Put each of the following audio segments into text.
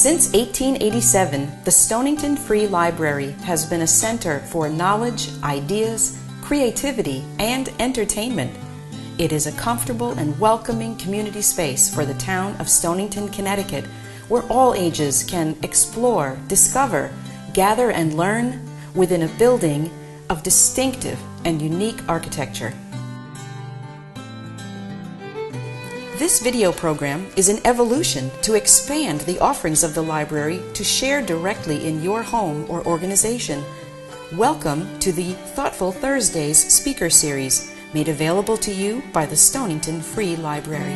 Since 1887, the Stonington Free Library has been a center for knowledge, ideas, creativity, and entertainment. It is a comfortable and welcoming community space for the town of Stonington, Connecticut, where all ages can explore, discover, gather, and learn within a building of distinctive and unique architecture. This video program is an evolution to expand the offerings of the library to share directly in your home or organization. Welcome to the Thoughtful Thursdays speaker series, made available to you by the Stonington Free Library.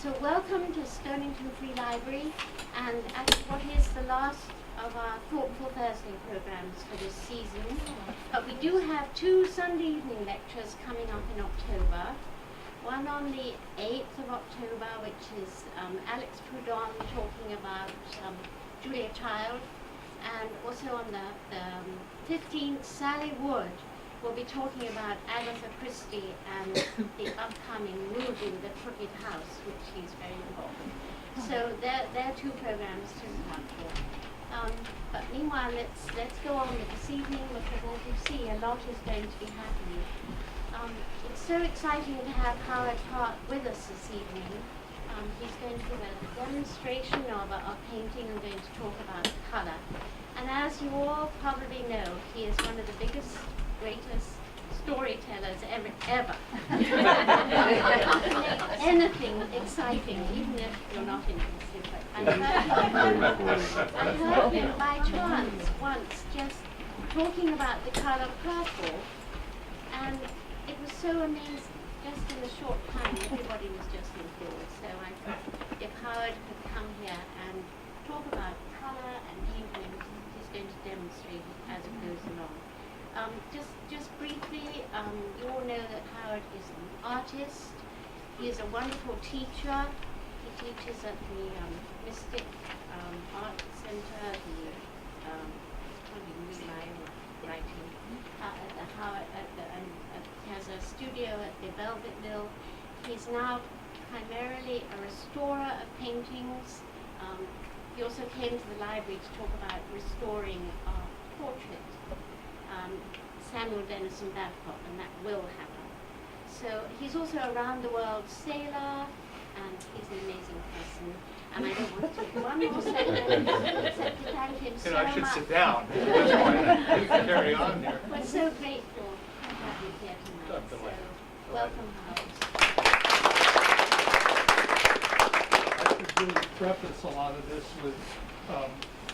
So welcome to Stonington Free Library, and at what is the last of our Thoughtful Thursday programs for this season. But we do have two Sunday evening lectures coming up in October. One on the 8th of October, which is Alex Proudhon talking about Julia Child, and also on the 15th, Sally Wood will be talking about Agatha Christie and the upcoming movie, The Crooked House, which she's very involved in. So there are two programs to look out for. But meanwhile, let's go on with this evening, because as you see, a lot is going to be happening. It's so exciting to have Howard Park with us this evening. He's going to give a demonstration of a painting and going to talk about colour. And as you all probably know, he is one of the greatest storytellers ever. Anything exciting, even if you're not interested. But I heard him by chance once just talking about the colour purple, and it was so amazing. Just in a short time, everybody was just enthralled. So I thought if Howard could come here and talk about colour and evenings, he's going to demonstrate it as it goes along. Just briefly, you all know that Howard is an artist. He is a wonderful teacher. He teaches at the Mystic Art Center, the writing at the Howard. He has a studio at the Velvet Mill. He's now primarily a restorer of paintings. He also came to the library to talk about restoring portrait. Samuel Denison Babcock, and that will happen. So he's also a round-the-world sailor, and he's an amazing person. And I don't want to take one more second except to thank him so much. I should sit down. You can carry on here. We're so grateful to have you here tonight. So welcome, Howard. I should really preface a lot of this with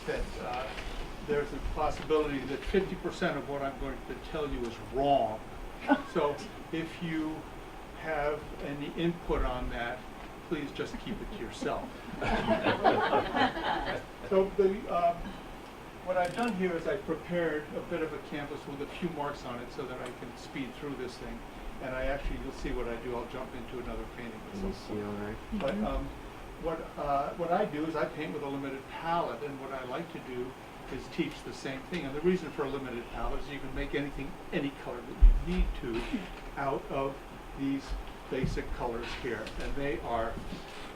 that there's a possibility that 50% of what I'm going to tell you is wrong. So if you have any input on that, please just keep it to yourself. So what I've done here is I've prepared a bit of a canvas with a few marks on it so that I can speed through this thing. And you'll see what I do. I'll jump into another painting at some point. But what I do is I paint with a limited palette, and what I like to do is teach the same thing. And the reason for a limited palette is you can make anything, any color that you need to out of these basic colors here. And they are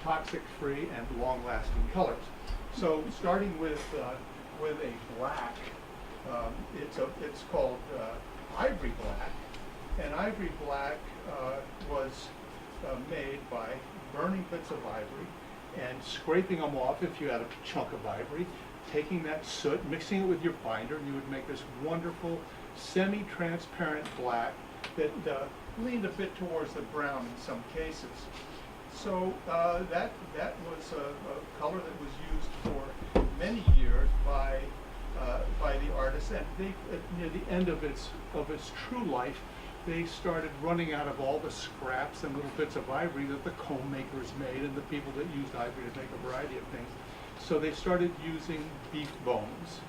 toxic-free and long-lasting colors. So starting with a black, it's called ivory black. And ivory black was made by burning bits of ivory and scraping them off if you had a chunk of ivory, taking that soot, mixing it with your binder, and you would make this wonderful semi-transparent black that leaned a bit towards the brown in some cases. So that was a color that was used for many years by the artists, and near the end of its true life, they started running out of all the scraps and little bits of ivory that the comb makers made and the people that used ivory to make a variety of things. So they started using beef bones,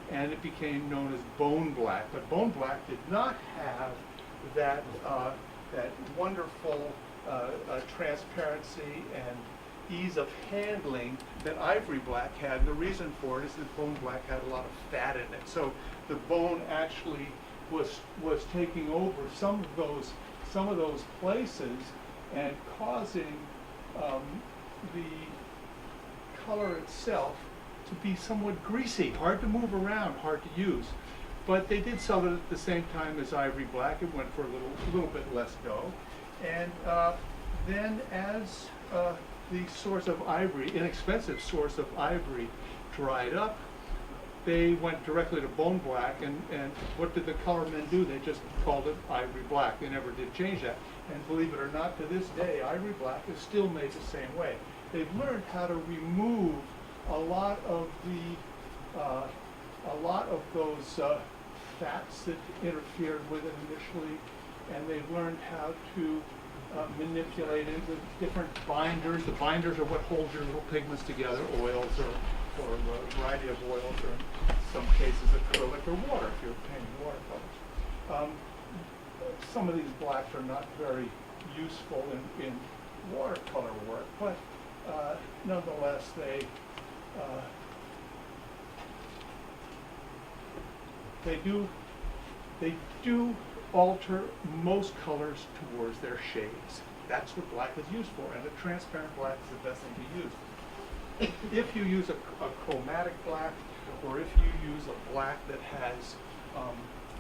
and it became known as bone black. But bone black did not have that wonderful transparency ease of handling that ivory black had. The reason for it is that bone black had a lot of fat in it. So the bone actually was taking over some of those places and causing the color itself to be somewhat greasy, hard to move around, hard to use. But they did sell it at the same time as ivory black. It went for a little bit less dough. And then as the source of ivory, inexpensive source of ivory, dried up, they went directly to bone black, and what did the color men do? They just called it ivory black. They never did change that. And believe it or not, to this day, ivory black is still made the same way. They've learned how to remove a lot of those fats that interfered with it initially, and they've learned how to manipulate it with different binders. The binders are what hold your little pigments together, oils or a variety of oils, or in some cases acrylic or water if you're painting watercolors. Some of these blacks are not very useful in watercolor work, but nonetheless they do alter most colors towards their shades. That's what black is used for, and a transparent black is the best thing to use. If you use a chromatic black, or if you use a black that has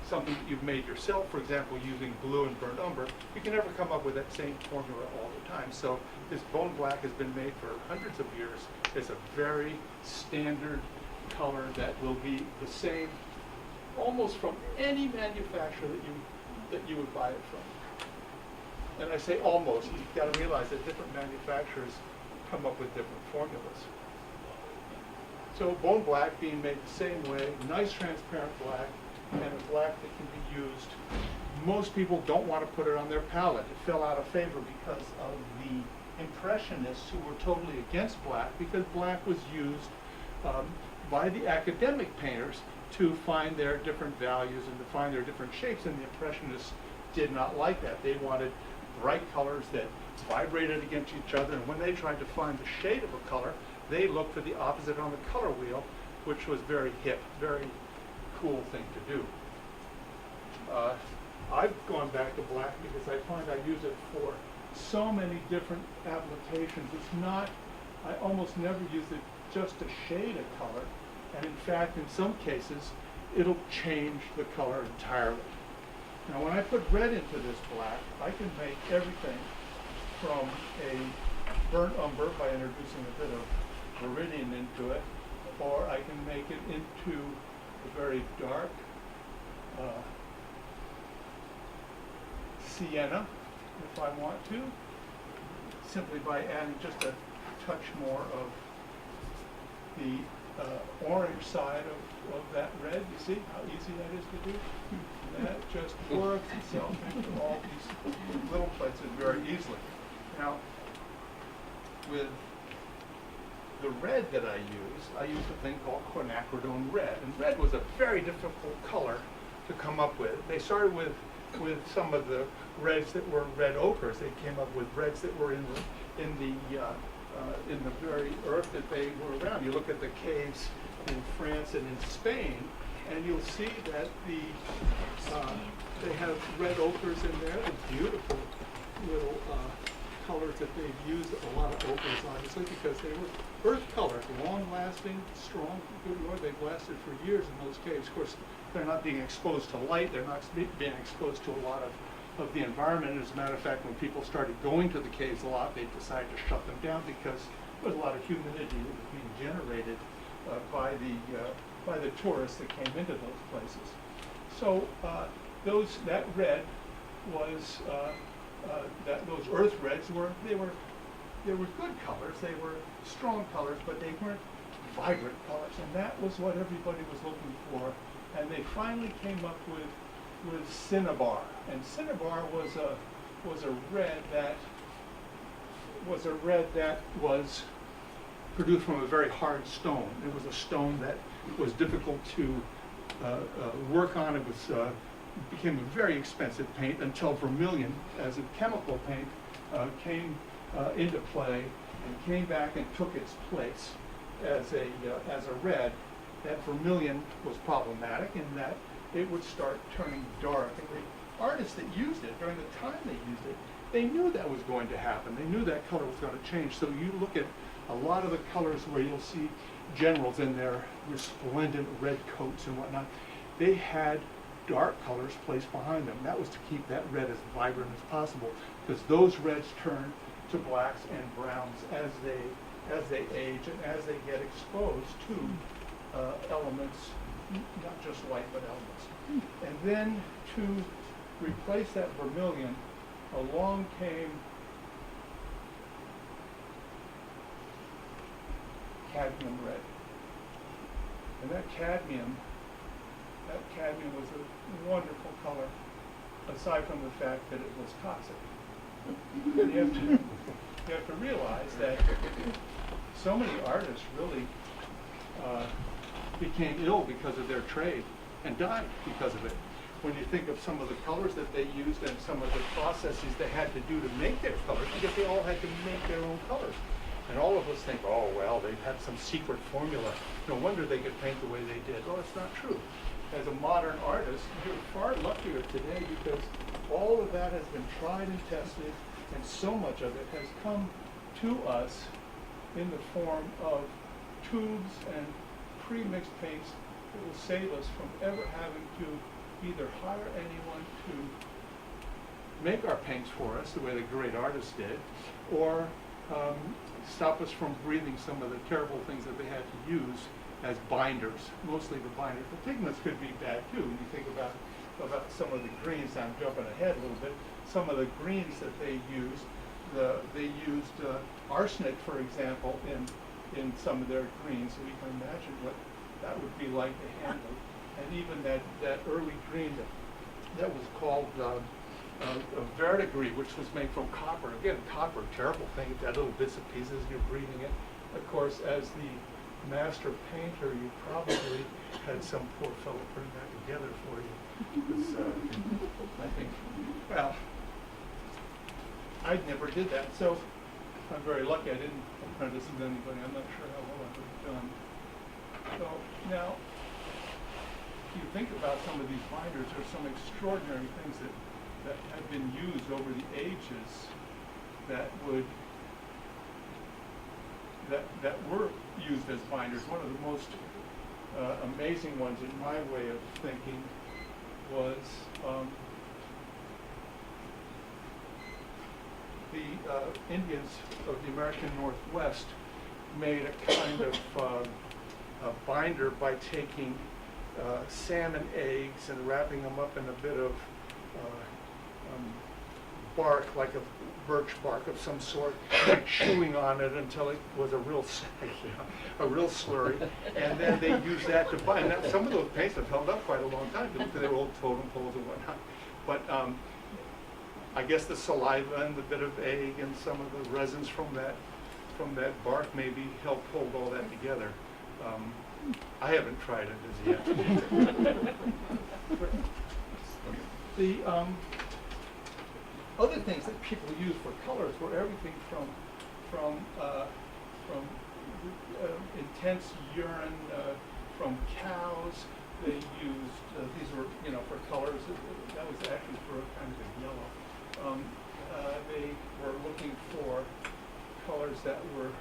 something that you've made yourself, for example, using blue and burnt umber, you can never come up with that same formula all the time. So this bone black has been made for hundreds of years. It's a very standard color that will be the same almost from any manufacturer that you would buy it from. And I say almost. You've got to realize that different manufacturers come up with different formulas. So bone black being made the same way, nice transparent black, and a black that can be used. Most people don't want to put it on their palette. It fell out of favor because of the Impressionists, who were totally against black, because black was used by the academic painters to find their different values and to find their different shapes, and the Impressionists did not like that. They wanted bright colors that vibrated against each other, and when they tried to find the shade of a color, they looked for the opposite on the color wheel, which was very hip, very cool thing to do. I've gone back to black because I find I use it for so many different applications. It's not, I almost never use it just to shade a color, and in fact, in some cases, it'll change the color entirely. Now, when I put red into this black, I can make everything from a burnt umber by introducing a bit of viridian into it, or I can make it into a very dark sienna, if I want to, simply by adding just a touch more of the orange side of that red. You see how easy that is to do? That just works itself into all these little places very easily. Now, with the red that I use a thing called quinacridone red. And red was a very difficult color to come up with. They started with some of the reds that were red ochres. They came up with reds that were in the very earth that they were around. You look at the caves in France and in Spain, and you'll see that they have red ochres in there, the beautiful little colors that they've used a lot of ochres, obviously, because they were earth colors, long-lasting, strong, good Lord, they've lasted for years in those caves. Of course, they're not being exposed to light, they're not being exposed to a lot of the environment. As a matter of fact, when people started going to the caves a lot, they decided to shut them down because there was a lot of humidity that was being generated by the tourists that came into those places. So that red was those earth reds were good colors. They were strong colors, but they weren't vibrant colors, and that was what everybody was looking for. And they finally came up with cinnabar, and cinnabar was a red that was produced from a very hard stone. It was a stone that was difficult to work on. It was became a very expensive paint until vermilion, as a chemical paint, came into play and came back and took its place as a red. That vermilion was problematic in that it would start turning dark. And the artists that used it, during the time they used it, they knew that was going to happen. They knew that color was going to change. So you look at a lot of the colors where you'll see generals in their resplendent red coats and whatnot, they had dark colors placed behind them. That was to keep that red as vibrant as possible, because those reds turn to blacks and browns as they age and as they get exposed to elements, not just light but elements. And then to replace that vermilion, along came cadmium red. And that cadmium was a wonderful color, aside from the fact that it was toxic. And you have to realize that so many artists really became ill because of their trade and died because of it. When you think of some of the colors that they used and some of the processes they had to do to make their colors, because they all had to make their own colors. And all of us think, oh, well, they had some secret formula. No wonder they could paint the way they did. Well, it's not true. As a modern artist, you're far luckier today because all of that has been tried and tested, and so much of it has come to us in the form of tubes and pre-mixed paints that will save us from ever having to either hire anyone to make our paints for us, the way the great artists did, or stop us from breathing some of the terrible things that they had to use as binders, mostly the binders. The pigments could be bad too. When you think about some of the greens, I'm jumping ahead a little bit, some of the greens that they used, they used arsenic, for example, in some of their greens, so you can imagine what that would be like to handle. And even that early green that was called verdigris, which was made from copper. Again, copper, terrible thing. You've got little bits and pieces, you're breathing it. Of course, as the master painter, you probably had some poor fellow putting that together for you. I think, well, I never did that, so I'm very lucky I didn't apprentice with anybody. I'm not sure how well I would have done. So now, if you think about some of these binders, there's some extraordinary things that have been used over the ages that were used as binders. One of the most amazing ones in my way of thinking was the Indians of the American Northwest made a kind of a binder by taking salmon eggs and wrapping them up in a bit of bark, like a birch bark of some sort, and chewing on it until it was a real slurry, and then they used that to bind. Now, some of those paints have held up quite a long time because they were old totem poles and whatnot. But I guess the saliva and the bit of egg and some of the resins from that bark maybe help hold all that together. I haven't tried it as yet. The other things that people use for colors were everything from intense urine from cows. They used these were for colors. That was actually for a kind of a yellow. They were looking for colors that were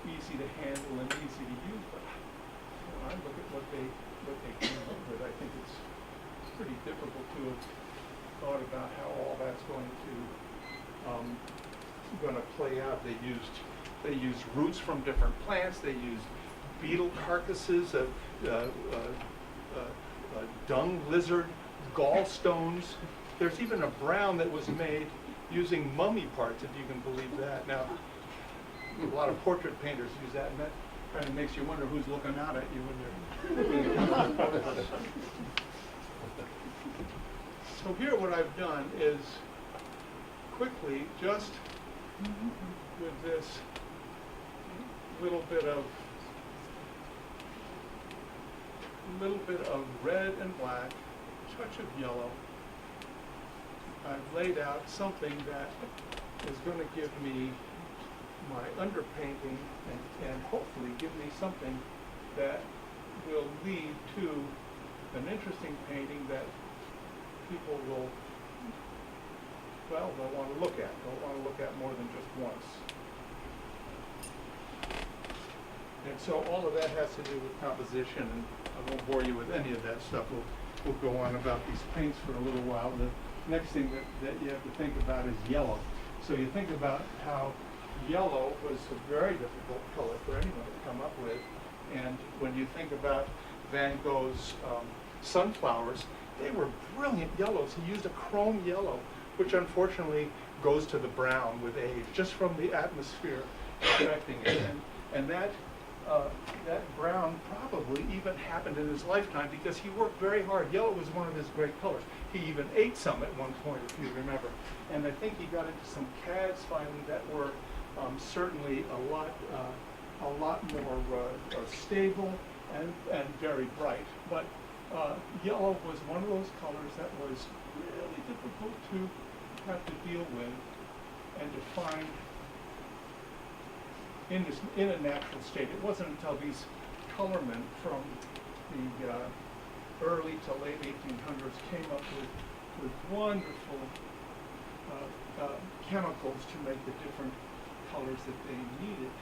easy to handle and easy to use. But when I look at what they came up with, I think it's pretty difficult to have thought about how all that's going to play out. They used roots from different plants. They used beetle carcasses, dung lizard, gallstones. There's even a brown that was made using mummy parts, if you can believe that. Now, a lot of portrait painters use that, and that kind of makes you wonder who's looking out at you when you're. So here what I've done is quickly, just with this little bit of red and black, touch of yellow, I've laid out something that is going to give me my underpainting and hopefully give me something that will lead to an interesting painting that people will, well, they'll want to look at. They'll want to look at more than just once. And so all of that has to do with composition, and I won't bore you with any of that stuff. We'll go on about these paints for a little while. The next thing that you have to think about is yellow. So you think about how yellow was a very difficult color for anyone to come up with. And when you think about Van Gogh's sunflowers, they were brilliant yellows. He used a chrome yellow, which unfortunately goes to the brown with age, just from the atmosphere affecting it. And that brown probably even happened in his lifetime because he worked very hard. Yellow was one of his great colors. He even ate some at one point, if you remember. And I think he got into some CADs finally that were certainly a lot more stable and very bright. But yellow was one of those colors that was really difficult to have to deal with and to find in a natural state. It wasn't until these colormen from the early to late 1800s came up with wonderful chemicals to make the different colors that they needed,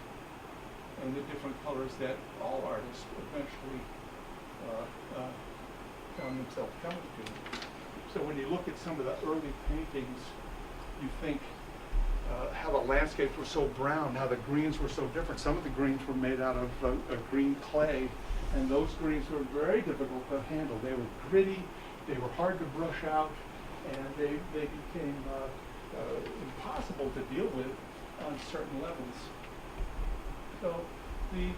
and the different colors that all artists eventually found themselves coming to. So when you look at some of the early paintings, you think how the landscapes were so brown, how the greens were so different. Some of the greens were made out of a green clay, and those greens were very difficult to handle. They were gritty, they were hard to brush out, and they became impossible to deal with on certain levels. So the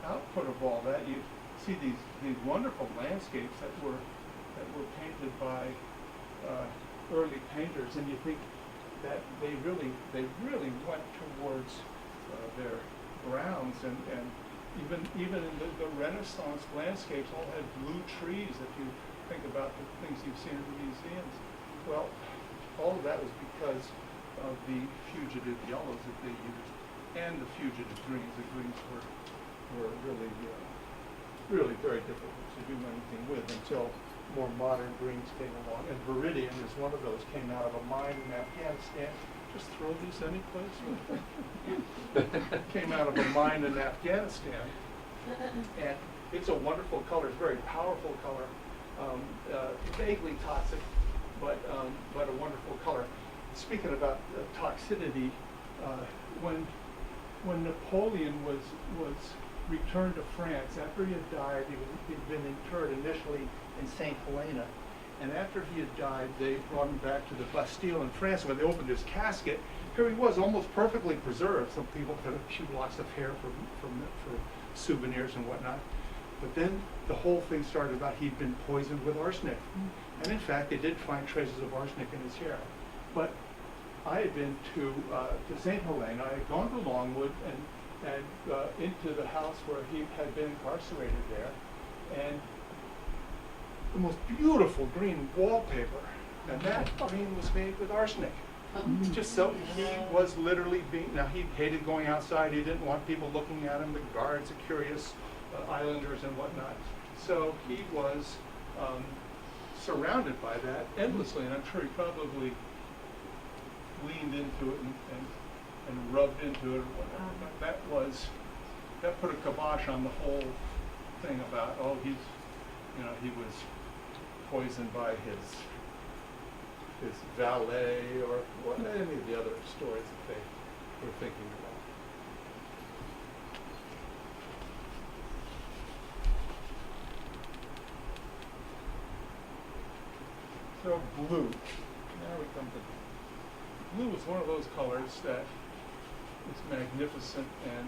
output of all that, you see these wonderful landscapes that were painted by early painters, and you think that they really went towards their browns, and even in the Renaissance landscapes all had blue trees. If you think about the things you've seen in the museums, well, all of that was because of the fugitive yellows that they used and the fugitive greens. The greens were really very difficult to do anything with until more modern greens came along, and Viridian is one of those. Came out of a mine in Afghanistan. Just throw these anyplace. Came out of a mine in Afghanistan, and it's a wonderful color. It's a very powerful color, vaguely toxic, but a wonderful color. Speaking about toxicity, when Napoleon was returned to France after he had died, he'd been interred initially in St. Helena, and after he had died, they brought him back to the Bastille in France. When they opened his casket, here he was, almost perfectly preserved. Some people put a few locks of hair for souvenirs and whatnot. But then the whole thing started about he'd been poisoned with arsenic. And in fact, they did find traces of arsenic in his hair. But I had been to St. Helena. I had gone to Longwood and into the house where he had been incarcerated there. And the most beautiful green wallpaper, and that green was made with arsenic. Just so he was literally being, now he hated going outside, he didn't want people looking at him, the guards, the curious islanders and whatnot. So he was surrounded by that endlessly, and I'm sure he probably leaned into it and rubbed into it or whatever. That put a kibosh on the whole thing about, oh, he was poisoned by his valet or any of the other stories that they were thinking about. So blue. Now we come to blue. Blue is one of those colors that is magnificent and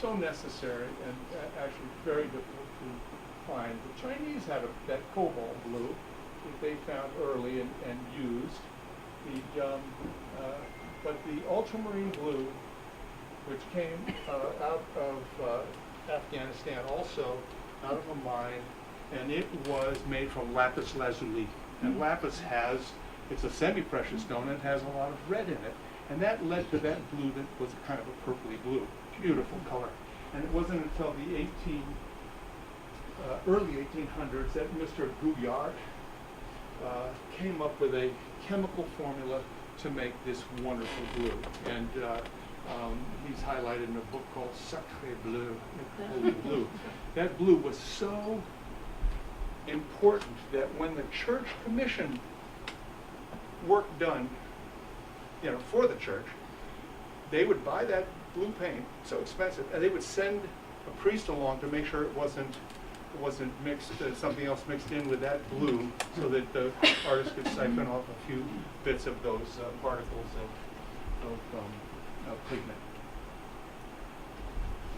so necessary and actually very difficult to find. The Chinese had that cobalt blue that they found early and used. But the ultramarine blue, which came out of Afghanistan, also out of a mine, and it was made from lapis lazuli. And lapis it's a semi-precious stone, and it has a lot of red in it. And that led to that blue that was kind of a purpley blue. Beautiful color. And it wasn't until the early 1800s that Mr. Gouillard came up with a chemical formula to make this wonderful blue. And he's highlighted in a book called Sacré Bleu, Holy Blue. That blue was so important that when the church commissioned work done, for the church, they would buy that blue paint, so expensive, and they would send a priest along to make sure it wasn't mixed, something else mixed in with that blue, so that the artist could siphon off a few bits of those particles of pigment.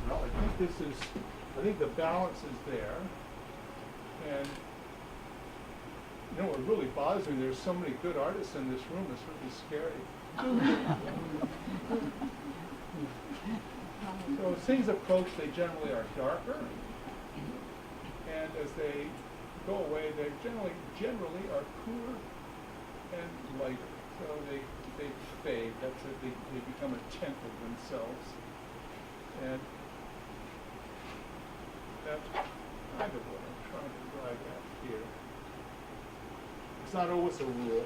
Well, I think the balance is there, and what really bothers me, there's so many good artists in this room, it's really scary. So as things approach, they generally are darker, and as they go away, they generally are cooler and lighter. So they fade. That's it. They become a tint of themselves, and that's kind of what I'm trying to drive at here. It's not always a rule,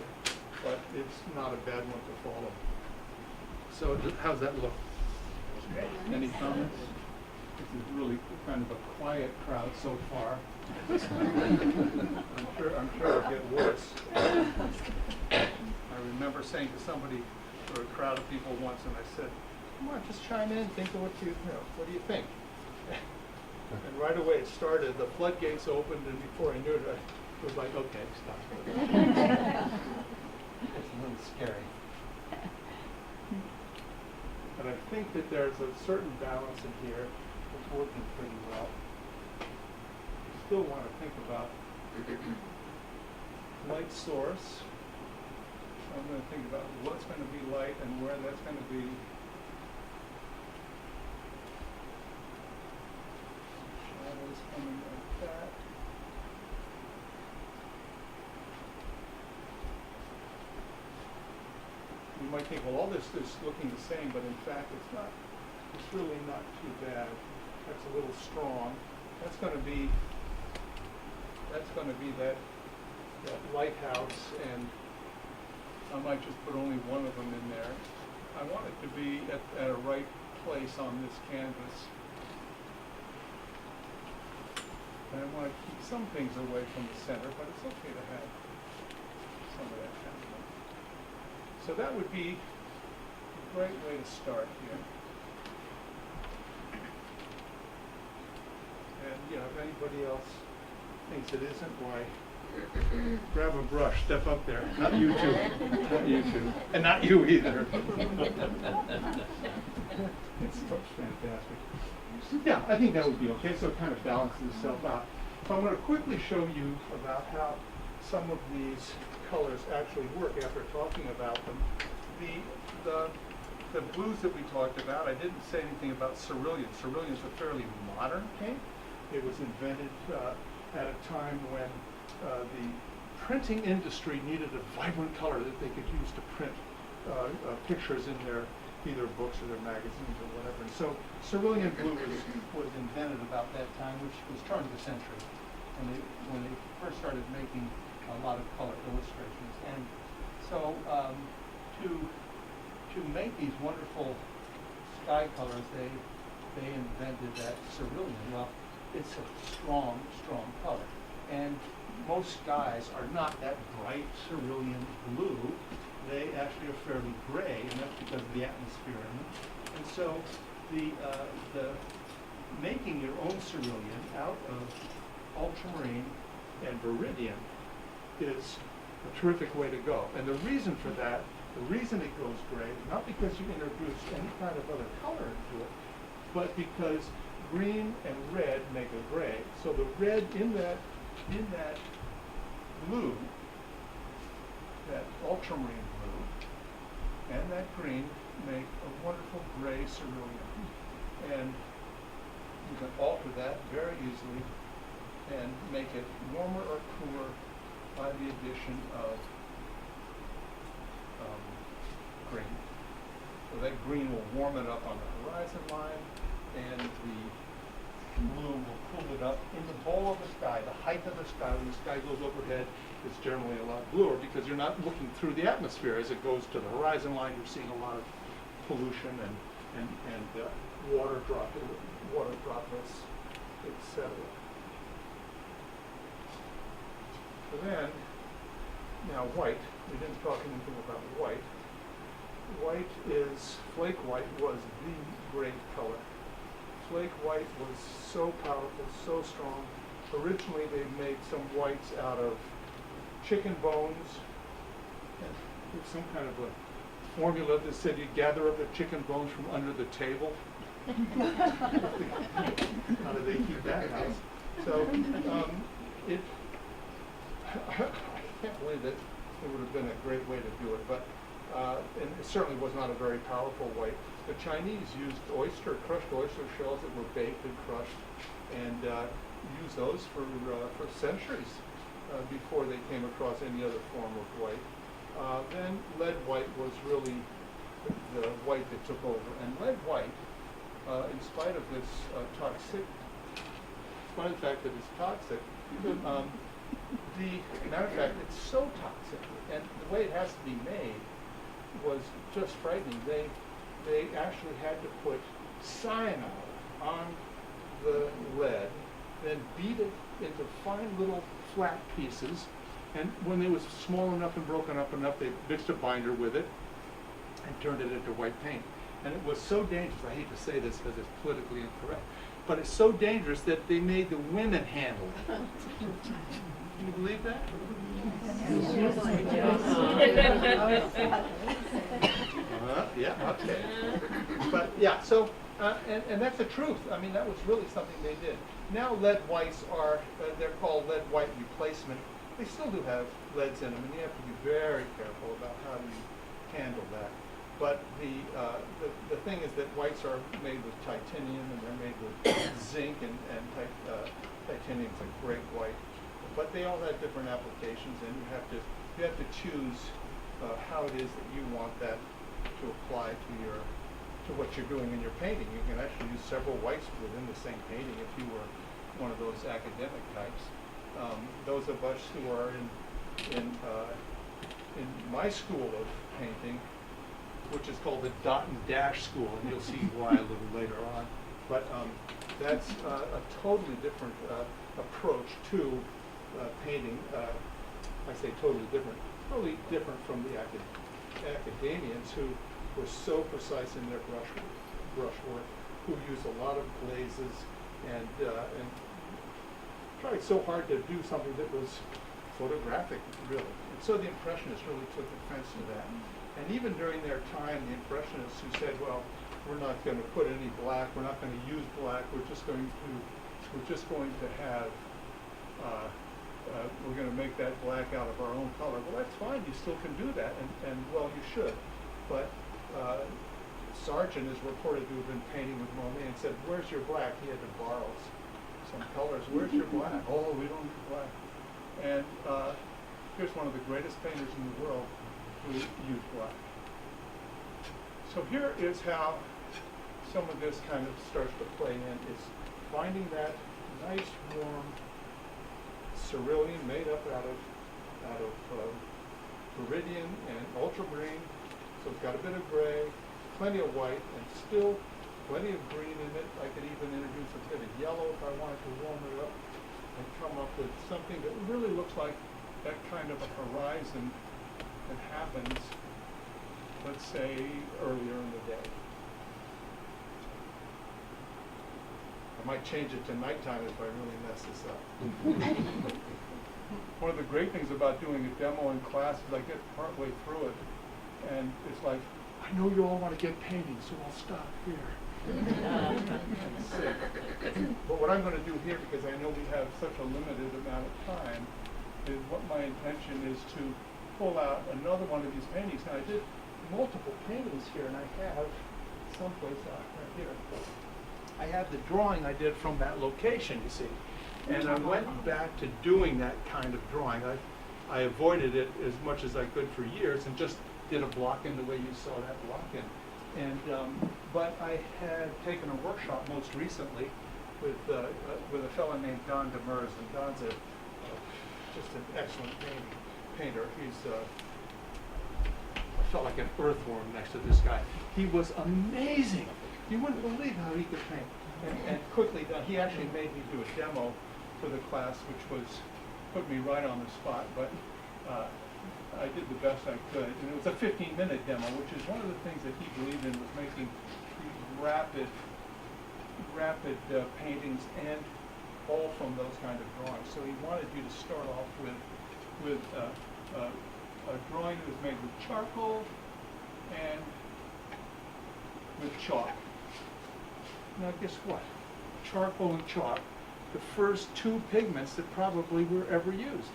but it's not a bad one to follow. So how's that look? Any comments? This is really kind of a quiet crowd so far. I'm sure it'll get worse. I remember saying to somebody, or a crowd of people once, and I said, "Come on, just chime in, think of what do you think?" And right away it started. The floodgates opened, and before I knew it, I was like, "Okay, stop." It's a little scary. But I think that there's a certain balance in here that's working pretty well. You still want to think about light source. So I'm going to think about what's going to be light and where that's going to be shadows coming like that. You might think, well, all this is looking the same, but in fact it's not. It's really not too bad. That's a little strong. That's going to be that lighthouse, and I might just put only one of them in there. I want it to be at a right place on this canvas. And I want to keep some things away from the center, but it's okay to have some of that kind of thing. So that would be a great way to start here. And if anybody else thinks it isn't, why, grab a brush, step up there. Not you two. Not you two. And not you either. It's fantastic. Yeah, I think that would be okay. So it kind of balances itself out. So I'm going to quickly show you about how some of these colors actually work after talking about them. The blues that we talked about, I didn't say anything about cerulean. Cerulean is a fairly modern paint. It was invented at a time when the printing industry needed a vibrant color that they could use to print pictures in their either books or their magazines or whatever. And so cerulean blue was invented about that time, which was turn of the century, when they first started making a lot of color illustrations. And so to make these wonderful sky colors, they invented that cerulean. Well, it's a strong, strong color. And most skies are not that bright cerulean blue. They actually are fairly gray, and that's because of the atmosphere in them. And so the making your own cerulean out of ultramarine and viridian is a terrific way to go. And the reason for that, the reason it goes gray, not because you introduced any kind of other color into it, but because green and red make a gray. So the red in that blue, that ultramarine blue, and that green make a wonderful gray cerulean. And you can alter that very easily and make it warmer or cooler by the addition of green. So that green will warm it up on the horizon line, and the blue will cool it up in the bowl of the sky. The height of the sky, when the sky goes overhead, is generally a lot bluer because you're not looking through the atmosphere. As it goes to the horizon line, you're seeing a lot of pollution and water droplets, etc. So then, now white. We didn't talk anything about white. White is, flake white was the great color. Flake white was so powerful, so strong. Originally they made some whites out of chicken bones, and with some kind of a formula that said you gather up the chicken bones from under the table. How do they keep that house? So I can't believe that it would have been a great way to do it, but and it certainly was not a very powerful white. The Chinese used crushed oyster shells that were baked and crushed, and used those for centuries before they came across any other form of white. Then lead white was really the white that took over, and lead white, in spite of this despite the fact that it's toxic, matter of fact, it's so toxic, and the way it has to be made was just frightening. They actually had to put cyanide on the lead, then beat it into fine little flat pieces, and when it was small enough and broken up enough, they mixed a binder with it and turned it into white paint. And it was so dangerous, I hate to say this because it's politically incorrect, but it's so dangerous that they made the women handle it. Can you believe that? Yeah, okay. But yeah, so, and that's the truth. I mean, that was really something they did. Now lead whites are, they're called lead white replacement. They still do have leads in them, and you have to be very careful about how you handle that. But the thing is that whites are made with titanium, and they're made with zinc, and titanium's a great white. But they all have different applications, and you have to choose how it is that you want that to apply to what you're doing in your painting. You can actually use several whites within the same painting if you were one of those academic types. Those of us who are in my school of painting, which is called the Dot and Dash School, and you'll see why a little later on. But that's a totally different approach to painting. I say totally different from the academians who were so precise in their brushwork, who used a lot of glazes and tried so hard to do something that was photographic, really. And so the Impressionists really took offense to that. And even during their time, the Impressionists who said, well, we're not going to put any black, we're not going to use black, we're just going to have, we're going to make that black out of our own color. Well, that's fine, you still can do that, and well, you should. But Sargent is reported to have been painting with Monet and said, where's your black? He had to borrow some colors. Where's your black? Oh, we don't need black. And here's one of the greatest painters in the world who used black. So here is how some of this kind of starts to play in, is finding that nice warm cerulean made up out of viridian and ultramarine. So it's got a bit of gray, plenty of white, and still plenty of green in it. I could even introduce a bit of yellow if I wanted to warm it up and come up with something that really looks like that kind of a horizon that happens, let's say, earlier in the day. I might change it to nighttime if I really mess this up. One of the great things about doing a demo in class is I get partway through it, and it's like, I know you all want to get painting, so I'll stop here. But what I'm going to do here, because I know we have such a limited amount of time, is what my intention is to pull out another one of these paintings. Now, I did multiple paintings here, and I have someplace out right here. I have the drawing I did from that location, you see. And I went back to doing that kind of drawing. I avoided it as much as I could for years and just did a block in the way you saw that block in. But I had taken a workshop most recently with a fellow named Don Demers, and Don's just an excellent painter. He's I felt like an earthworm next to this guy. He was amazing. You wouldn't believe how he could paint. And quickly, he actually made me do a demo for the class, which put me right on the spot. But I did the best I could, and it was a 15-minute demo, which is one of the things that he believed in, was making these rapid paintings, and all from those kind of drawings. So he wanted you to start off with a drawing that was made with charcoal and with chalk. Now guess what? Charcoal and chalk, the first two pigments that probably were ever used.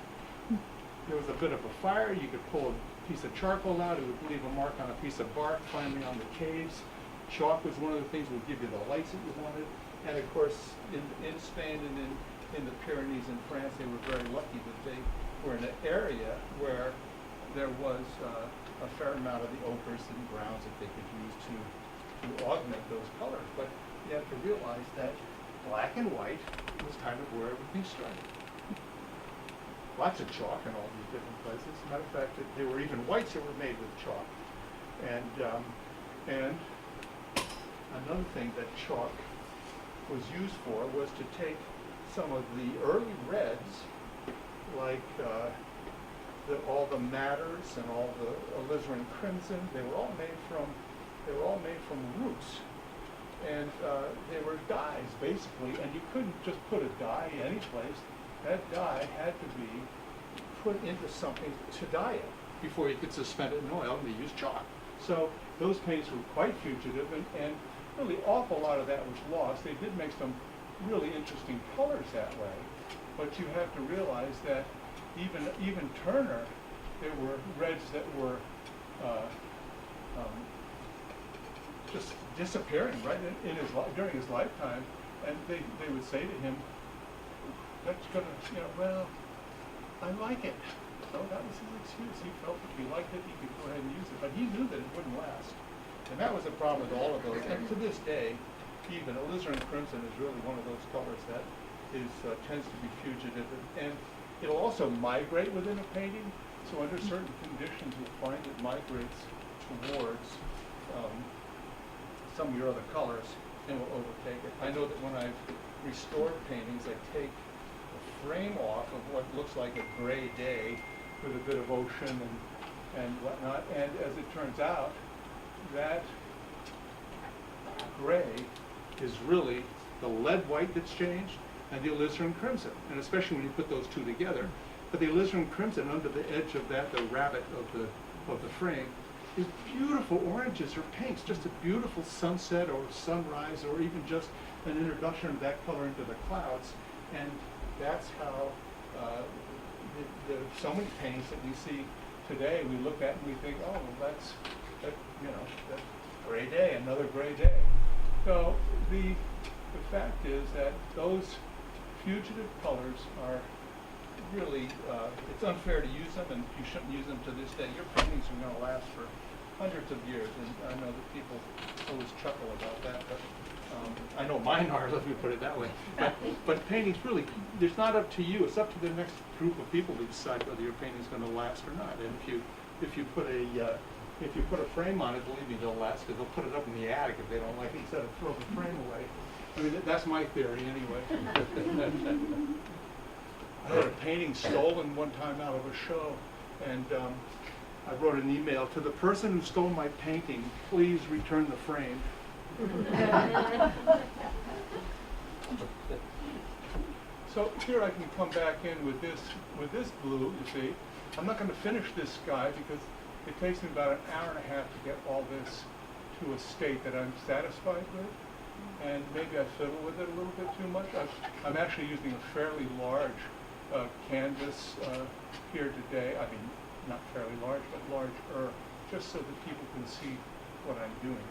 There was a bit of a fire, you could pull a piece of charcoal out, it would leave a mark on a piece of bark, finally on the caves. Chalk was one of the things that would give you the lights that you wanted. And of course, in Spain and in the Pyrenees in France, they were very lucky that they were in an area where there was a fair amount of the ochres and browns that they could use to augment those colors. But you have to realize that black and white was kind of where everything started. Lots of chalk in all these different places. As a matter of fact, there were even whites that were made with chalk. And another thing that chalk was used for was to take some of the early reds, like all the matters and all the alizarin crimson. They were all made from roots, and they were dyes basically. And you couldn't just put a dye any place. That dye had to be put into something to dye it before you could suspend it in oil, and they used chalk. So those paints were quite fugitive, and really awful lot of that was lost. They did make some really interesting colors that way, but you have to realize that even Turner, there were reds that were just disappearing right during his lifetime, and they would say to him, "That's gonna, well, I like it." So that was his excuse. He felt if he liked it, he could go ahead and use it, but he knew that it wouldn't last. And that was the problem with all of those. And to this day, even alizarin crimson is really one of those colors that tends to be fugitive, and it'll also migrate within a painting. So under certain conditions, you'll find it migrates towards some of your other colors and will overtake it. I know that when I've restored paintings, I take the frame off of what looks like a gray day with a bit of ocean and whatnot, and as it turns out, that gray is really the lead white that's changed and the alizarin crimson, and especially when you put those two together. But the alizarin crimson under the edge of that, the rabbit of the frame, is beautiful oranges or pinks, just a beautiful sunset or sunrise, or even just an introduction of that color into the clouds. And that's how so many paintings that we see today, we look at and we think, oh, well, that's gray day, another gray day. So the fact is that those fugitive colors are really, it's unfair to use them, and you shouldn't use them to this day. Your paintings are going to last for hundreds of years, and I know that people always chuckle about that, but I know mine are, let me put it that way. But paintings really, it's not up to you, it's up to the next group of people to decide whether your painting's going to last or not. And if you put a frame on it, believe me, they'll last, because they'll put it up in the attic if they don't like it, instead of throw the frame away. I mean, that's my theory anyway. I had a painting stolen one time out of a show, and I wrote an email to the person who stole my painting, please return the frame. So here I can come back in with this blue, you see. I'm not going to finish this sky because it takes me about an hour and a half to get all this to a state that I'm satisfied with. And maybe I fiddle with it a little bit too much. I'm actually using a fairly large canvas here today. I mean, not fairly large, but larger, just so that people can see what I'm doing.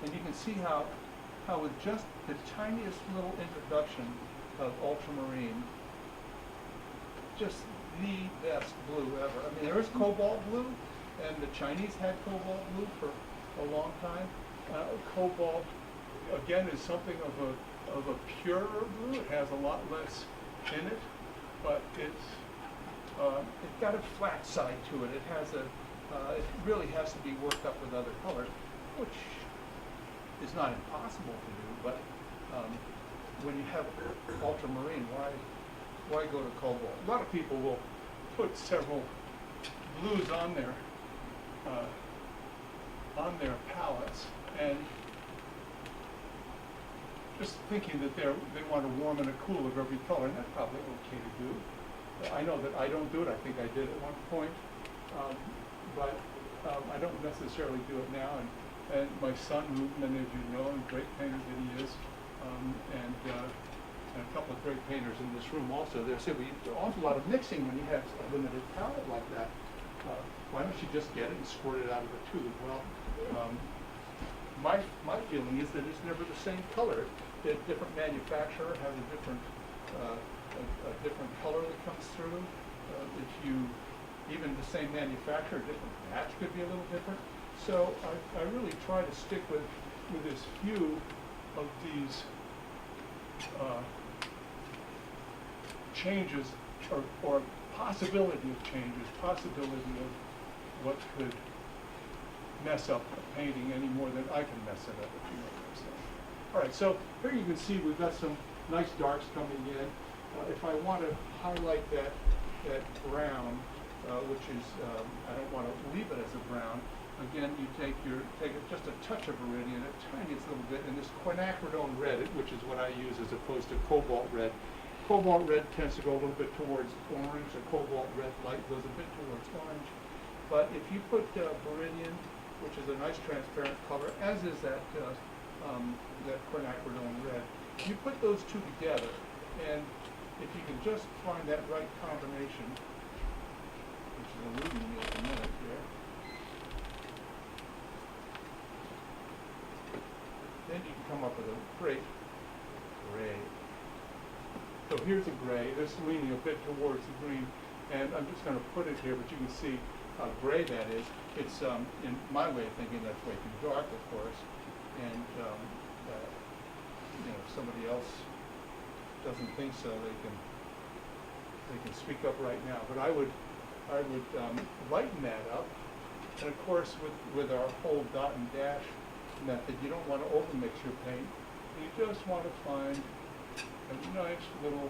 And you can see how with just the tiniest little introduction of ultramarine, just the best blue ever. I mean, there is cobalt blue, and the Chinese had cobalt blue for a long time, Cobalt, again, is something of a purer blue. It has a lot less in it, but it's got a flat side to it. It has it really has to be worked up with other colors, which is not impossible to do, but when you have ultramarine, why go to cobalt? A lot of people will put several blues on their palettes, and just thinking that they want to warm and a cool of every color, and that's probably okay to do. I know that I don't do it. I think I did at one point, but I don't necessarily do it now. And my son, who many of you know, a great painter that he is, and a couple of great painters in this room also. They say, well, there's an awful lot of mixing when you have a limited palette like that. Why don't you just get it and squirt it out of the tube? Well, my feeling is that it's never the same color. A different manufacturer has a different color that comes through. If you, even the same manufacturer, a different batch could be a little different. So I really try to stick with as few of these changes or possibility of changes, possibility of what could mess up a painting any more than I can mess it up, if you know what I'm saying. All right, so here you can see we've got some nice darks coming in. If I want to highlight that brown, which is, I don't want to leave it as a brown, again, you take just a touch of iridium, a tiniest little bit, and this quinacridone red, which is what I use as opposed to cobalt red. Cobalt red tends to go a little bit towards orange, or cobalt red light goes a bit towards orange. But if you put beryllium, which is a nice transparent color, as is that quinacridone red, you put those two together, and if you can just find that right combination, which is eluding me at the minute here, then you can come up with a great gray. So here's a gray. This is leaning a bit towards the green, and I'm just going to put it here, but you can see how gray that is. It's, in my way of thinking, that's way too dark, of course, and you know, if somebody else doesn't think so, they can speak up right now. But I would lighten that up, and of course, with our whole dot and dash method, you don't want to overmix your paint. You just want to find a nice little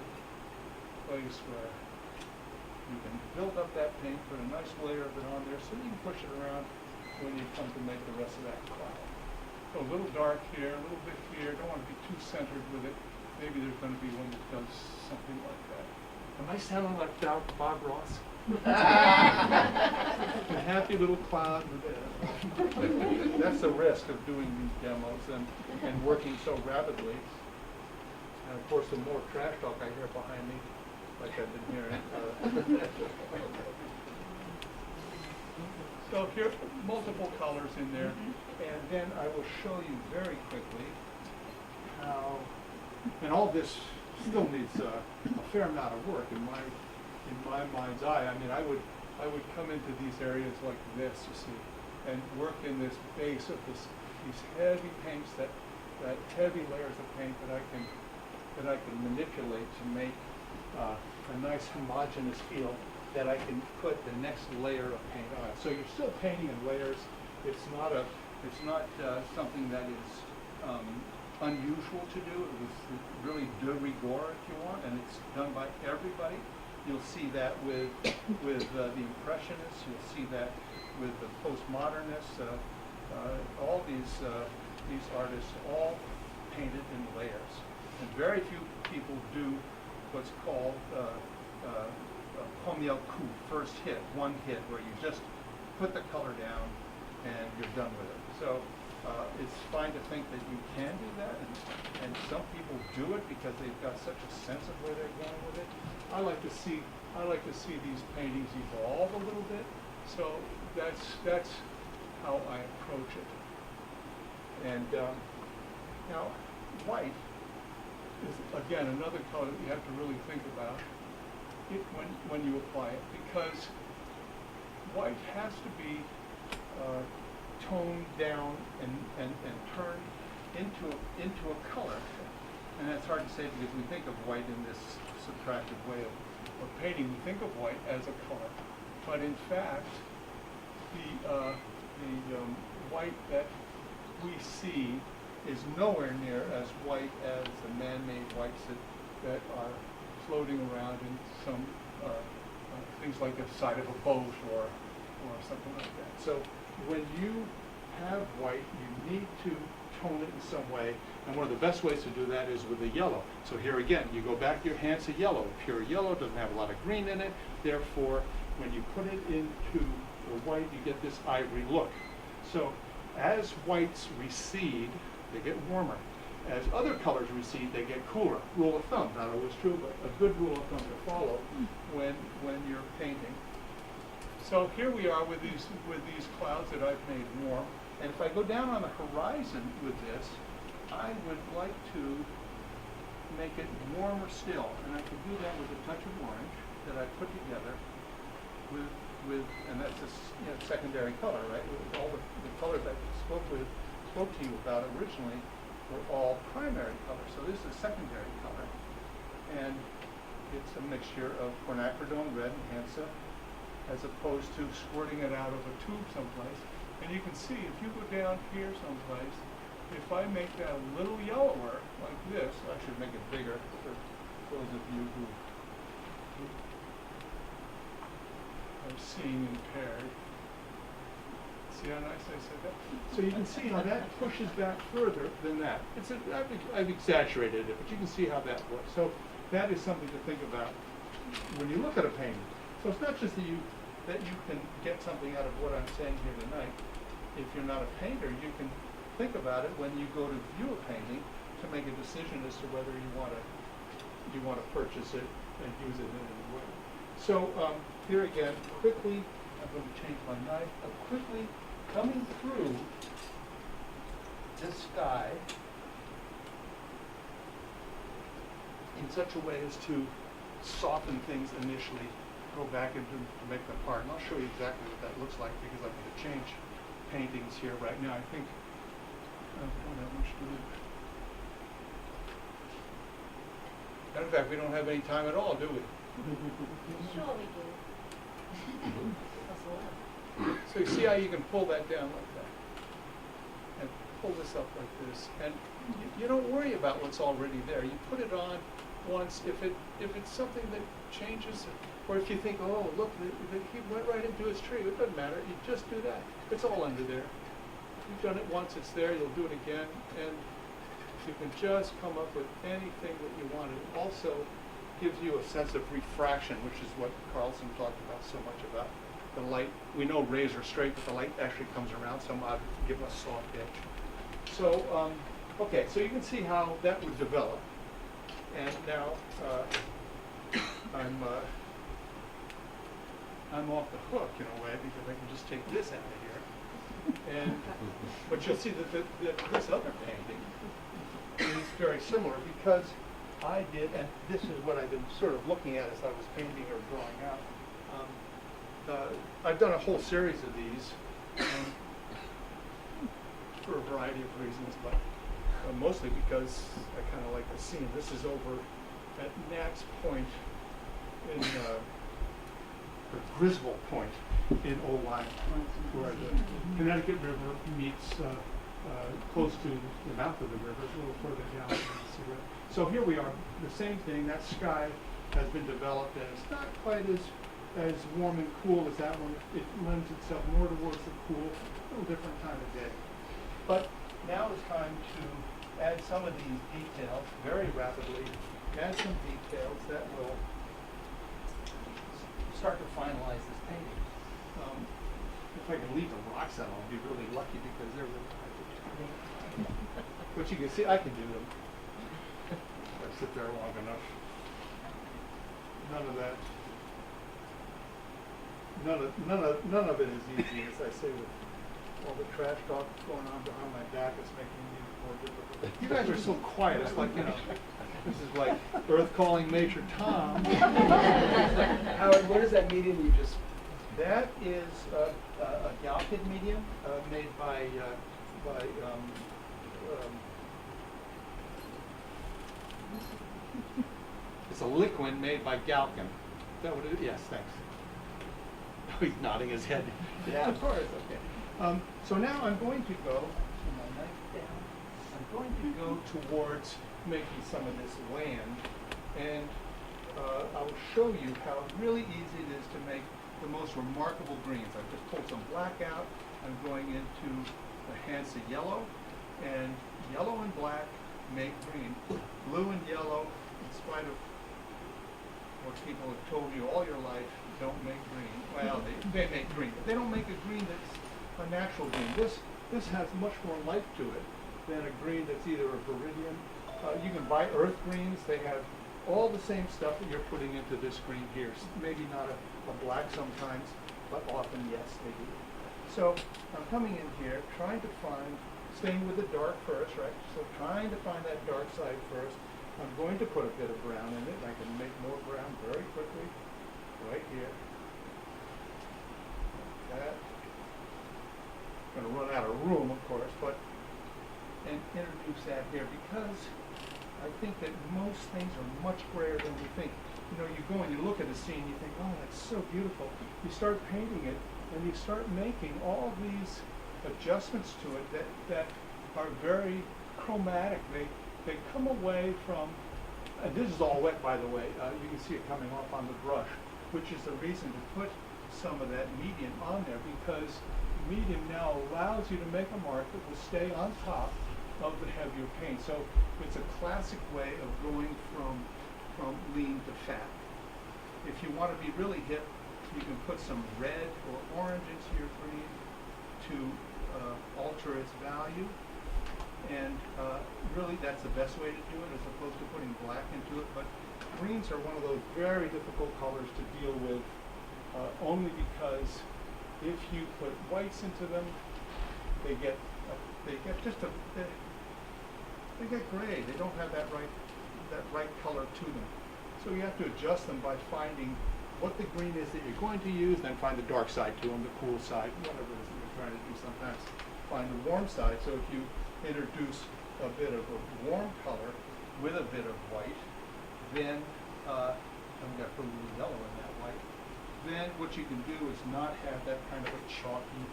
place where you can build up that paint, put a nice layer of it on there, so you can push it around when you come to make the rest of that cloud. So a little dark here, a little bit here. Don't want to be too centered with it. Maybe there's going to be one that does something like that. Am I sounding like Bob Ross? A happy little cloud. That's the risk of doing these demos and working so rapidly. And of course, the more trash talk I hear behind me, like I've been hearing. So here, multiple colors in there, and then I will show you very quickly how, and all this still needs a fair amount of work in my mind's eye. I mean, I would come into these areas like this, you see, and work in this base of these heavy paints, that heavy layers of paint that I can manipulate to make a nice homogeneous feel that I can put the next layer of paint on. So you're still painting in layers. It's not something that is unusual to do. It was really de rigueur, if you want, and it's done by everybody. You'll see that with the Impressionists. You'll see that with the postmodernists. All these artists all painted in layers, and very few people do what's called premier coup, first hit, one hit, where you just put the color down and you're done with it. So it's fine to think that you can do that, and some people do it because they've got such a sense of where they're going with it. I like to see these paintings evolve a little bit. So that's how I approach it. And now, white is again another color that you have to really think about when you apply it, because white has to be toned down and turned into a color. And that's hard to say because we think of white in this subtractive way of painting. We think of white as a color, but in fact, the white that we see is nowhere near as white as the man-made whites that are floating around in some things like the side of a boat or something like that. So when you have white, you need to tone it in some way, and one of the best ways to do that is with a yellow. So here again, you go back to your hands a yellow. Pure yellow doesn't have a lot of green in it, therefore when you put it into the white, you get this ivory look. So as whites recede, they get warmer. As other colors recede, they get cooler. Rule of thumb, not always true, but a good rule of thumb to follow when you're painting. So here we are with these clouds that I've made warm. And if I go down on the horizon with this, I would like to make it warmer still. And I can do that with a touch of orange that I put together with and that's a secondary color, right? With all the colors I spoke to you about originally were all primary colors. So this is a secondary color. And it's a mixture of quinacridone, red, and Hansa, as opposed to squirting it out of a tube someplace. And you can see, if you go down here someplace, if I make that a little yellower, like this, I should make it bigger for those of you who are seeing impaired. See how nice I said that? So you can see how that pushes back further than that. I've exaggerated it, but you can see how that works. So that is something to think about when you look at a painting. So it's not just that you can get something out of what I'm saying here tonight. If you're not a painter, you can think about it when you go to view a painting to make a decision as to whether you want to purchase it and use it in any way. So here again, quickly, I'm going to change my knife. Quickly coming through this sky in such a way as to soften things initially, go back into to make them hard. And I'll show you exactly what that looks like because I'm going to change paintings here right now. I think I don't have much to do. Matter of fact, we don't have any time at all, do we? Sure we do. So you see how you can pull that down like that, and pull this up like this, and you don't worry about what's already there. You put it on once. If it's something that changes, or if you think, oh look, he went right into his tree, it doesn't matter. You just do that. It's all under there. You've done it once. It's there. You'll do it again, and you can just come up with anything that you want. It also gives you a sense of refraction, which is what Carlson talked about so much about. The light, we know rays are straight, but the light actually comes around somehow to give us soft edge. So, okay, so you can see how that would develop. And now I'm off the hook in a way because I can just take this out of here. And but you'll see that this other painting is very similar because I did, and this is what I've been sort of looking at as I was painting or drawing out. I've done a whole series of these for a variety of reasons, but mostly because I kind of like the scene. This is over at Nat's Point in the Griswold Point in Old Lyme, where the Connecticut River meets close to the mouth of the river, a little further down. So here we are, the same thing. That sky has been developed, and it's not quite as warm and cool as that one. It lends itself more towards the cool, a little different time of day. But now it's time to add some of these details very rapidly, add some details that will start to finalize this painting. If I can leave the rocks out, I'll be really lucky because they're really hard to do. But you can see, I can do them. I sit there long enough. None of that. None of it is easy, as I say, with all the trash talk going on behind my back. It's making me more difficult. You guys are so quiet. It's like, you know, this is like Earth calling Major Tom. Howard, what does that mean? You just That is a Galkid medium made by it's a liquid made by Galkin. Is that what it is? Yes, thanks. Oh, he's nodding his head. Yeah, of course. Okay. So now I'm going to go. Put my knife down. I'm going to go towards making some of this land, and I will show you how really easy it is to make the most remarkable greens. I've just pulled some black out. I'm going into the Hansa yellow, and yellow and black make green. Blue and yellow, in spite of what people have told you all your life, don't make green. Well, they make green, but they don't make a green that's a natural green. This has much more life to it than a green that's either a viridian. You can buy earth greens. They have all the same stuff that you're putting into this green here. Maybe not a black sometimes, but often, yes, they do. So I'm coming in here, trying to find, staying with the dark first, right? So trying to find that dark side first. I'm going to put a bit of brown in it. I can make more brown very quickly, right here. Like that. I'm going to run out of room, of course, but and introduce that here because I think that most things are much grayer than we think. You know, you go and you look at a scene, you think, oh, that's so beautiful. You start painting it, and you start making all these adjustments to it that are very chromatic. They come away from, and this is all wet, by the way. You can see it coming off on the brush, which is the reason to put some of that medium on there, because medium now allows you to make a mark that will stay on top of the heavier paint. So it's a classic way of going from lean to fat. If you want to be really hip, you can put some red or orange into your green to alter its value. And really that's the best way to do it, as opposed to putting black into it. But greens are one of those very difficult colors to deal with, only because if you put whites into them, they get gray. They don't have that right color to them. So you have to adjust them by finding what the green is that you're going to use, then find the dark side to them, the cool side, whatever it is that you're trying to do. Sometimes find the warm side. So if you introduce a bit of a warm color with a bit of white, then I'm going to put a little yellow in that white. Then what you can do is not have that kind of a chalky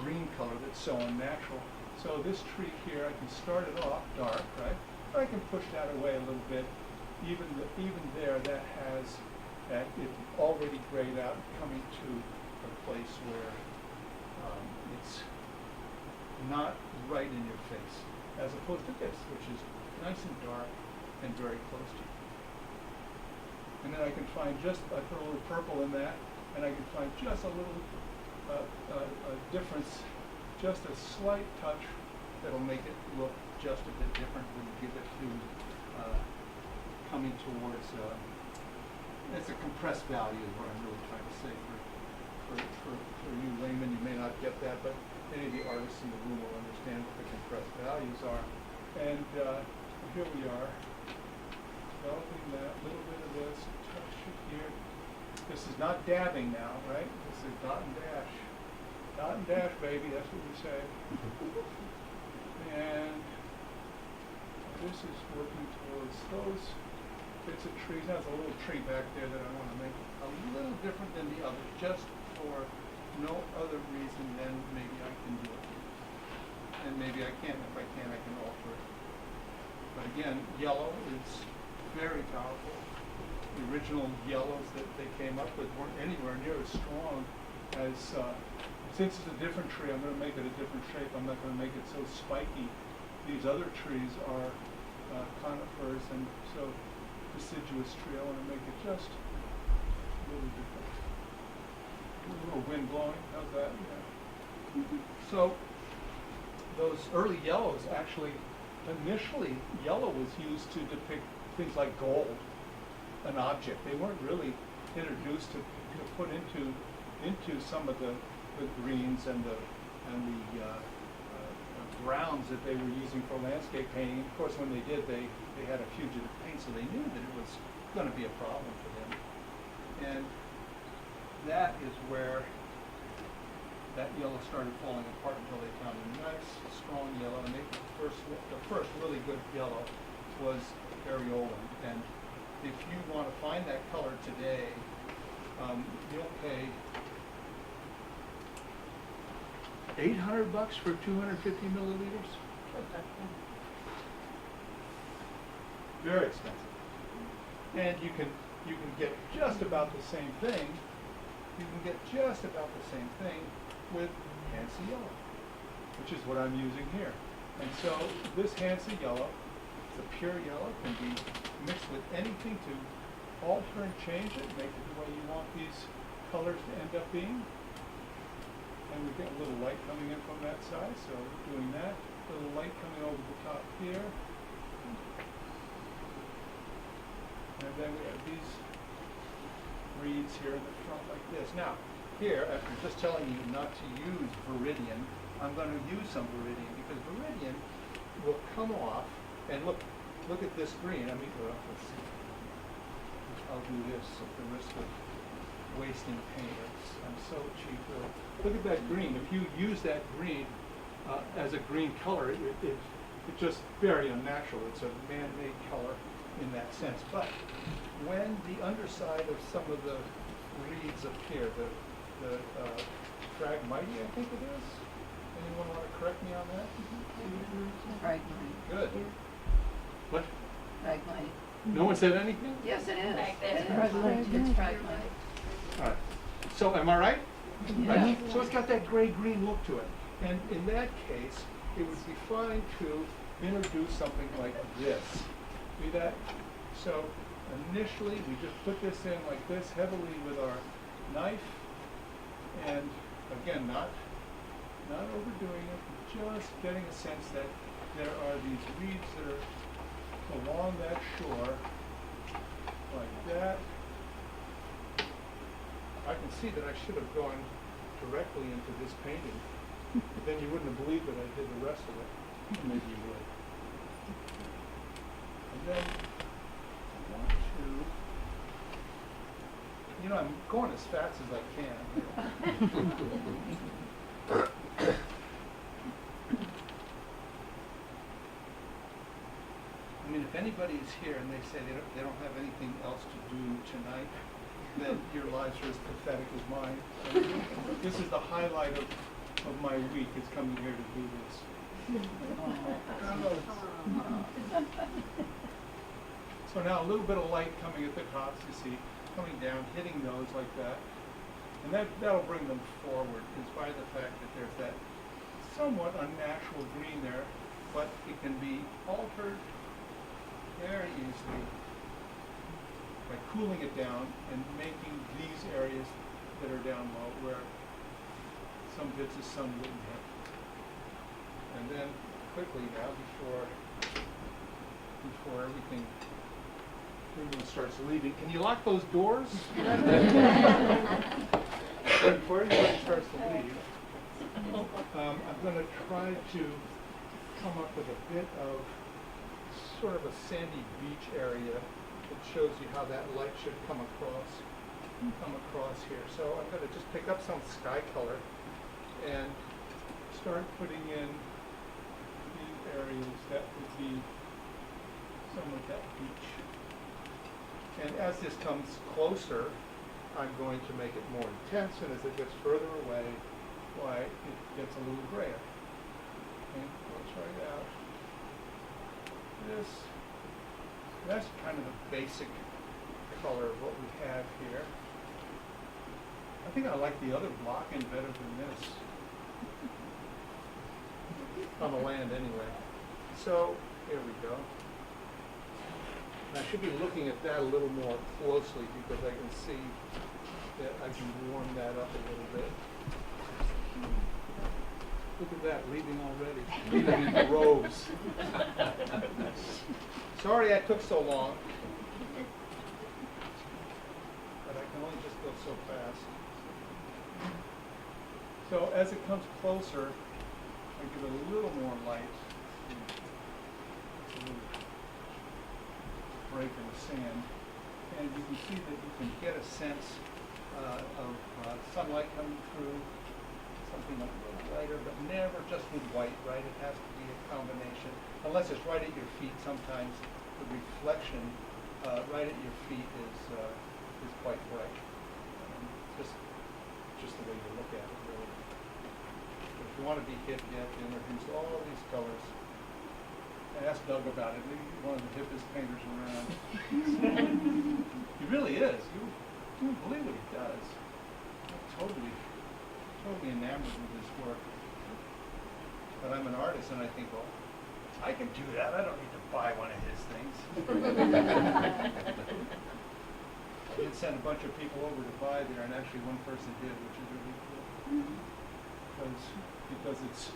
green color that's so unnatural. So this tree here, I can start it off dark, right? Or I can push that away a little bit. Even there, that has it already grayed out, coming to a place where it's not right in your face, as opposed to this, which is nice and dark and very close to you. And then I can find I put a little purple in that, and I can find just a little a difference, just a slight touch that'll make it look just a bit different when you give it to coming towards, it's a compressed value is what I'm really trying to say for you laymen. You may not get that, but any of the artists in the room will understand what the compressed values are. And here we are, developing that little bit of this, touch it here. This is not dabbing now, right? This is dot and dash. Dot and dash, baby, that's what we say. And this is working towards those bits of trees. Now there's a little tree back there that I want to make a little different than the others, just for no other reason than maybe I can do it. And maybe I can't. If I can, I can alter it. But again, yellow is very powerful. The original yellows that they came up with weren't anywhere near as strong as, since it's a different tree, I'm going to make it a different shape. I'm not going to make it so spiky. These other trees are conifers, and so deciduous tree, I want to make it just a little different. A little wind blowing, how's that? Yeah. So those early yellows, actually, initially yellow was used to depict things like gold, an object. They weren't really introduced to put into some of the greens and the browns that they were using for landscape painting. Of course, when they did, they had a fugitive paint, so they knew that it was going to be a problem for them. And that is where that yellow started falling apart until they found a nice, strong yellow. And the first really good yellow was Areola. And if you want to find that color today, you'll pay $800 for 250 milliliters. Very expensive. And you can get just about the same thing. You can get just about the same thing with Hansa yellow, which is what I'm using here. And so this Hansa yellow, the pure yellow, can be mixed with anything to alter and change it, make it the way you want these colors to end up being. And we get a little light coming in from that side, so we're doing that. A little light coming over the top here. And then we have these reeds here in the front like this. Now, here, after just telling you not to use Viridian, I'm going to use some Viridian because Viridian will come off, and look at this green. I mean, let's see. I'll do this at the risk of wasting paint. I'm so cheap. Really. Look at that green. If you use that green as a green color, it's just very unnatural. It's a man-made color in that sense. But when the underside of some of the reeds appear, the Phragmite, I think it is. Anyone want to correct me on that? Phragmite. Good. What? Phragmite. No one said anything? Yes, it is. It's Phragmite. It's Phragmite. All right. So am I right? Yeah. Right. So it's got that gray-green look to it. And in that case, it would be fine to introduce something like this. See that? So initially, we just put this in like this heavily with our knife. And again, not overdoing it, just getting a sense that there are these reeds that are along that shore, like that. I can see that I should have gone directly into this painting, but then you wouldn't have believed that I did the rest of it. Maybe you would. And then I want to, I'm going as fast as I can. I mean, if anybody's here and they say they don't have anything else to do tonight, then your lives are as pathetic as mine. And this is the highlight of my week, is coming here to do this. So now a little bit of light coming at the tops, you see, coming down, hitting those like that. And that'll bring them forward, in spite of the fact that there's that somewhat unnatural green there, but it can be altered very easily by cooling it down and making these areas that are down low where some bits of sun wouldn't hit. And then quickly now, before everything starts leaving, can you lock those doors? Before everybody starts to leave, I'm going to try to come up with a bit of sort of a sandy beach area that shows you how that light should come across here. So I'm going to just pick up some sky color and start putting in these areas that would be somewhat that beach. And as this comes closer, I'm going to make it more intense, and as it gets further away, why, it gets a little grayer. Okay, let's try it out. That's kind of the basic color of what we have here. I think I like the other blocking better than this. On the land anyway. So, here we go. I should be looking at that a little more closely because I can see that I can warm that up a little bit. Look at that, leaving already. Leaving in droves. Sorry I took so long. But I can only just go so fast. So as it comes closer, I give it a little more light. A little break in the sand. And you can see that you can get a sense of sunlight coming through, some something a little lighter, but never just with white, right? It has to be a combination, unless it's right at your feet. Sometimes the reflection right at your feet is quite bright. Just the way you look at it, really. But if you want to be hip, you have to introduce all these colors. I asked Doug about it. He's one of the hippest painters around. He really is. You won't believe what he does. I'm totally enamored with his work. But I'm an artist, and I think, well, I can do that. I don't need to buy one of his things. I did send a bunch of people over to buy there, and actually one person did, which is really cool. Because it's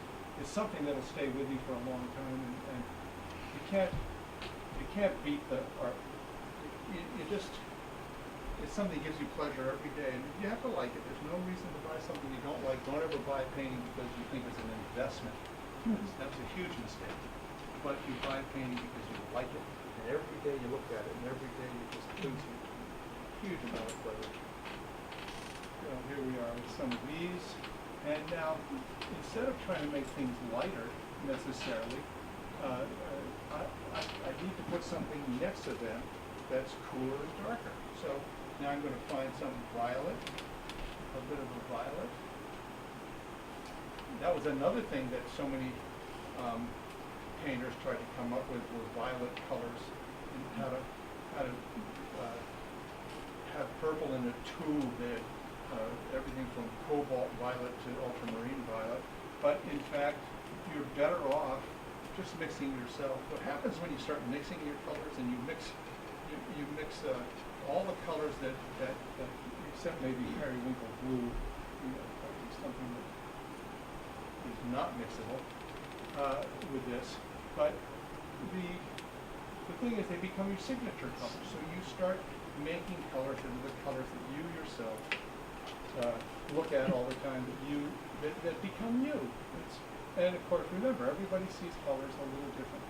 something that'll stay with you for a long time, and you can't beat the art. It's something that gives you pleasure every day, and you have to like it. There's no reason to buy something you don't like. Don't ever buy a painting because you think it's an investment. That's a huge mistake. But you buy a painting because you like it, and every day you look at it, and every day you just lose a huge amount of pleasure. So here we are with some of these, and now instead of trying to make things lighter necessarily, I need to put something next to them that's cooler and darker. So now I'm going to find some violet, a bit of a violet. That was another thing that so many painters tried to come up with, were violet colors, and how to have purple in a tube. They had everything from cobalt violet to ultramarine violet. But in fact, you're better off just mixing yourself. What happens when you start mixing your colors and you mix all the colors that except maybe periwinkle blue, something that is not mixable with this. But the thing is, they become your signature colors. So you start making colors that are the colors that you yourself look at all the time, that become you. And of course, remember, everybody sees colors a little different.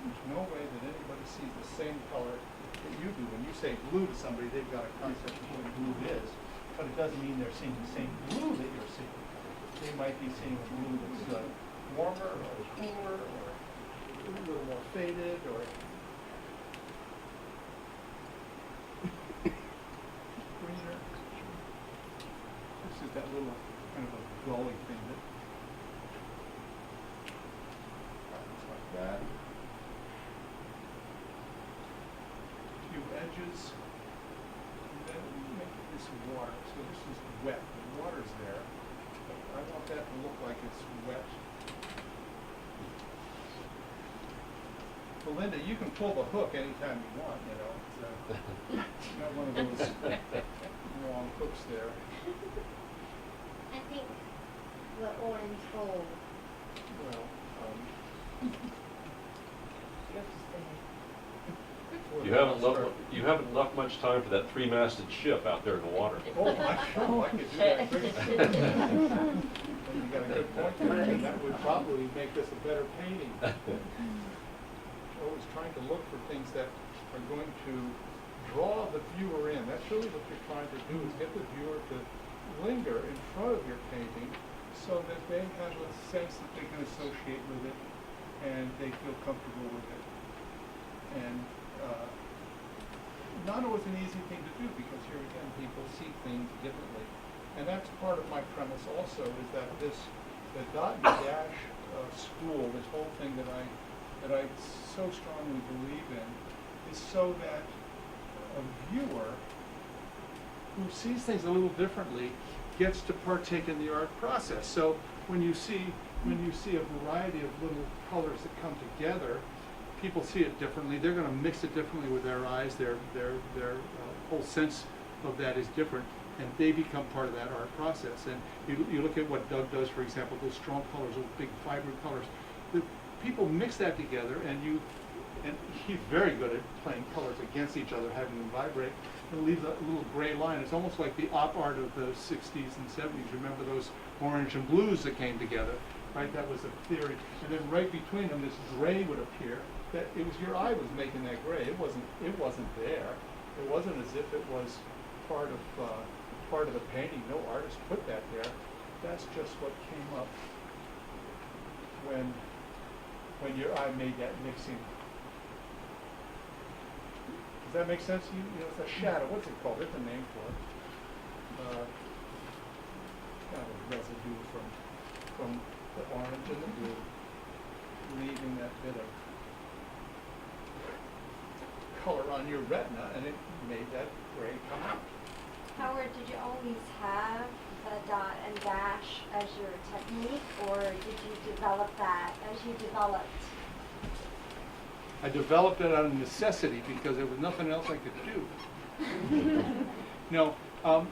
There's no way that anybody sees the same color that you do. When you say blue to somebody, they've got a concept of what blue is, but it doesn't mean they're seeing the same blue that you're seeing. They might be seeing a blue that's warmer or cooler or a little more faded or greener. This is that little kind of a gully thing that happens like that. A few edges. And then we make this water. So this is wet. The water's there. But I want that to look like it's wet. Belinda, you can pull the hook anytime you want, you know. It's not one of those long hooks there. I think the orange gold. Well, you haven't left much time for that three-masted ship out there in the water. oh, I could do that quickly. You got a good point there, and that would probably make this a better painting. Always trying to look for things that are going to draw the viewer in. That's really what you're trying to do, is get the viewer to linger in front of your painting so that they have a sense that they can associate with it and they feel comfortable with it. And not always an easy thing to do, because here again, people see things differently. And that's part of my premise also, is that the dot and dash school, this whole thing that I so strongly believe in, is so that a viewer who sees things a little differently gets to partake in the art process. So when you see a variety of little colors that come together, people see it differently. They're going to mix it differently with their eyes. Their whole sense of that is different, and they become part of that art process. And you look at what Doug does, for example, those strong colors, those big vibrant colors. The people mix that together, and he's very good at playing colors against each other, having them vibrate. It leaves a little gray line. It's almost like the op art of the 60s and 70s. Remember those orange and blues that came together, right? That was a theory. And then right between them, this gray would appear. That it was your eye was making that gray. It wasn't there. It wasn't as if it was part of the painting. No artist put that there. that's just what came up when I made that mixing. Does that make sense? You know, it's a shadow. What's it called? There's a name for it. Kind of a residue from the orange and the blue, leaving that bit of color on your retina, and it made that gray come out. Howard, did you always have the dot and dash as your technique, or did you develop that as you developed? I developed it out of necessity because there was nothing else I could do. No,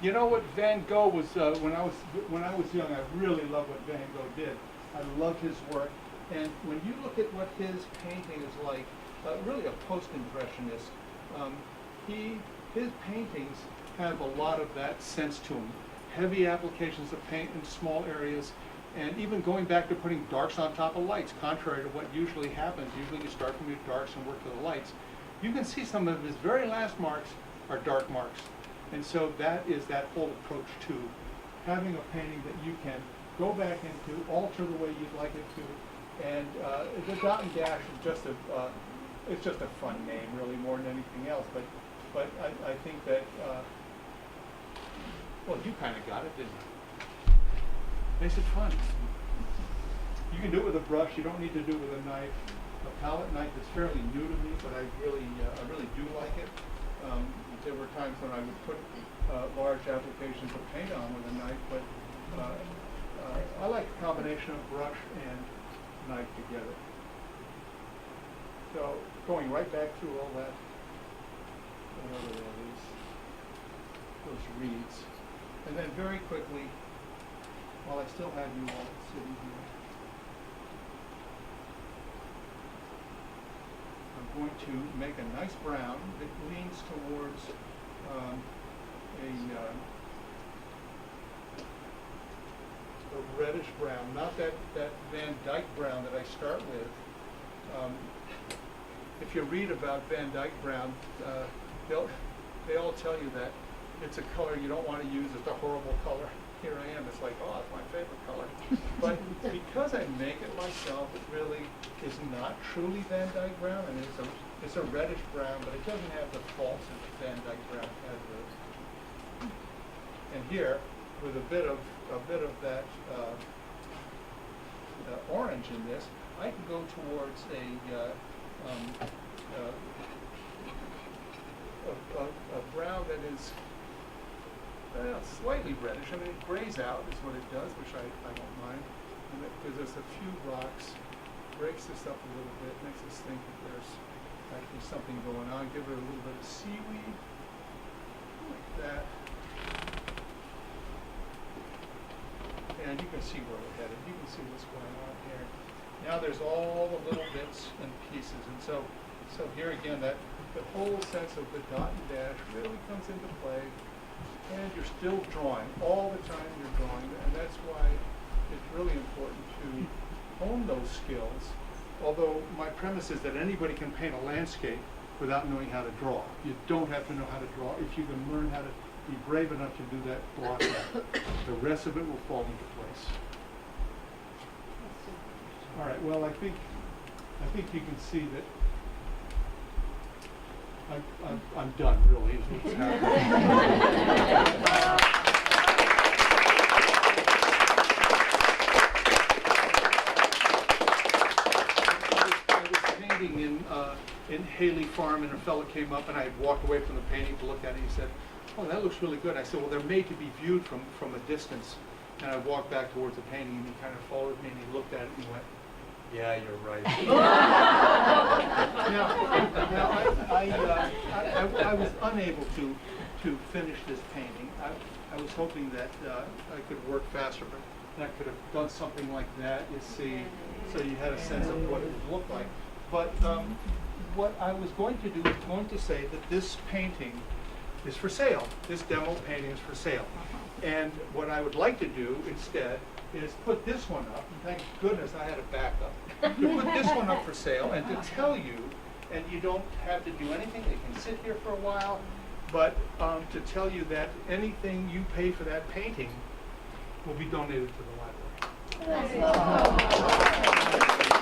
you know what Van Gogh was, when I was young, I really loved what Van Gogh did. I loved his work, and when you look at what his painting is like, really a post-impressionist, his paintings have a lot of that sense to them. Heavy applications of paint in small areas, and even going back to putting darks on top of lights, contrary to what usually happens. Usually you start from your darks and work to the lights. You can see some of his very last marks are dark marks. And so that is that whole approach to having a painting that you can go back into, alter the way you'd like it to. And the dot and dash is just it's just a fun name, really, more than anything else. But I think that, well, you kind of got it, didn't you? Makes it fun. You can do it with a brush. You don't need to do it with a knife. A palette knife is fairly new to me, but I really do like it. There were times when I would put large applications of paint on with a knife, but I like the combination of brush and knife together. So going right back through all that, whatever that is, those reeds, and then very quickly, while I still have you all sitting here, I'm going to make a nice brown that leans towards a reddish brown, not that Van Dyke brown that I start with. If you read about Van Dyke brown, they all tell you that it's a color you don't want to use. It's a horrible color. Here I am. It's like, oh, it's my favorite color. But because I make it myself, it really is not truly Van Dyke brown. I mean, it's a reddish brown, but it doesn't have the faults that Van Dyke brown has with it. And here, with a bit of that orange in this, I can go towards a brown that is slightly reddish. I mean, it grays out is what it does, which I don't mind. Because there's a few rocks, breaks this up a little bit, makes us think that there's actually something going on. Give it a little bit of seaweed, like that. And you can see where we're headed. You can see what's going on here. Now there's all the little bits and pieces. And so here again, the whole sense of the dot and dash really comes into play. And you're still drawing. All the time you're drawing. And that's why it's really important to hone those skills. Although my premise is that anybody can paint a landscape without knowing how to draw. You don't have to know how to draw. If you can learn how to be brave enough to do that blocking, the rest of it will fall into place. All right, well, I think you can see that I'm done, really, is what's happening. I was painting in Haley Farm, and a fellow came up, and I had walked away from the painting to look at it. He said, "Oh, that looks really good." I said, "Well, they're made to be viewed from a distance." And I walked back towards the painting, and he kind of followed me, and he looked at it, and he went, "Yeah, you're right." I was unable to finish this painting. I was hoping that I could work faster, but I could have done something like that, you see, so you had a sense of what it would look like. But what I was going to do is going to say that this painting is for sale. This demo painting is for sale. And what I would like to do instead is put this one up, and thank goodness I had a backup, to put this one up for sale and to tell you, and you don't have to do anything, they can sit here for a while, but to tell you that anything you pay for that painting will be donated to the library. That's lovely.